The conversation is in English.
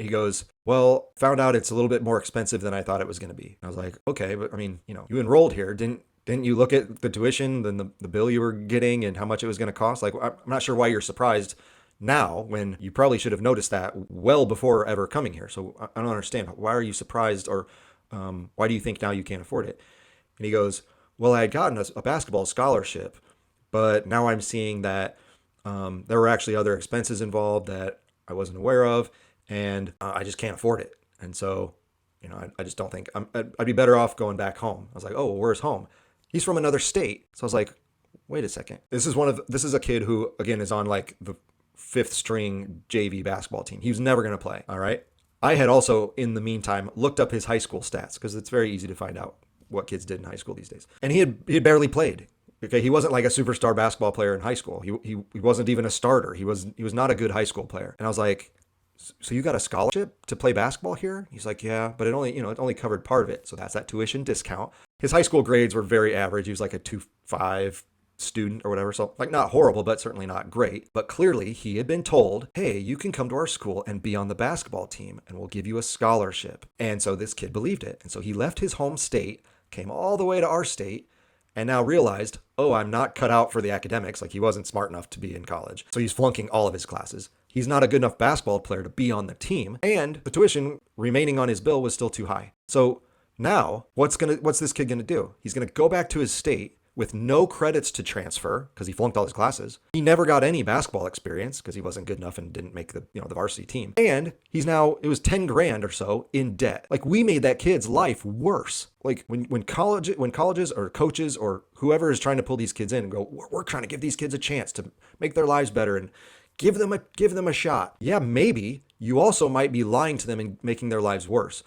He goes, well, found out it's a little bit more expensive than I thought it was going to be. I was like, okay, but I mean, you enrolled here. Didn't you look at the tuition, then the bill you were getting and how much it was going to cost? Like, I'm not sure why you're surprised now when you probably should have noticed that well before ever coming here. So I don't understand. Why are you surprised, or why do you think now you can't afford it? And he goes, well, I had gotten a basketball scholarship, but now I'm seeing that there were actually other expenses involved that I wasn't aware of, and I just can't afford it. And so, I just don't think I'd be better off going back home. I was like, oh, well, where's home? He's from another state. So I was like, wait a second. This is a kid who, again, is on like the fifth string JV basketball team. He was never going to play. All right. I had also, in the meantime, looked up his high school stats because it's very easy to find out what kids did in high school these days. And he had barely played. Okay, he wasn't like a superstar basketball player in high school. He wasn't even a starter. He was not a good high school player. And I was like, so you got a scholarship to play basketball here? He's like, yeah, but it only covered part of it. So that's that tuition discount. His high school grades were very average. He was like a 2.5 student or whatever. So like not horrible, but certainly not great. But clearly he had been told, hey, you can come to our school and be on the basketball team and we'll give you a scholarship. And so this kid believed it. And so he left his home state, came all the way to our state, and now realized, oh, I'm not cut out for the academics. Like he wasn't smart enough to be in college. So he's flunking all of his classes. He's not a good enough basketball player to be on the team. And the tuition remaining on his bill was still too high. So now what's this kid gonna do? He's gonna go back to his state with no credits to transfer because he flunked all his classes. He never got any basketball experience because he wasn't good enough and didn't make the varsity team. And it was 10 grand or so in debt. Like we made that kid's life worse. Like when colleges or coaches or whoever is trying to pull these kids in and go, we're trying to give these kids a chance to make their lives better and give them a shot. Yeah, maybe you also might be lying to them and making their lives worse.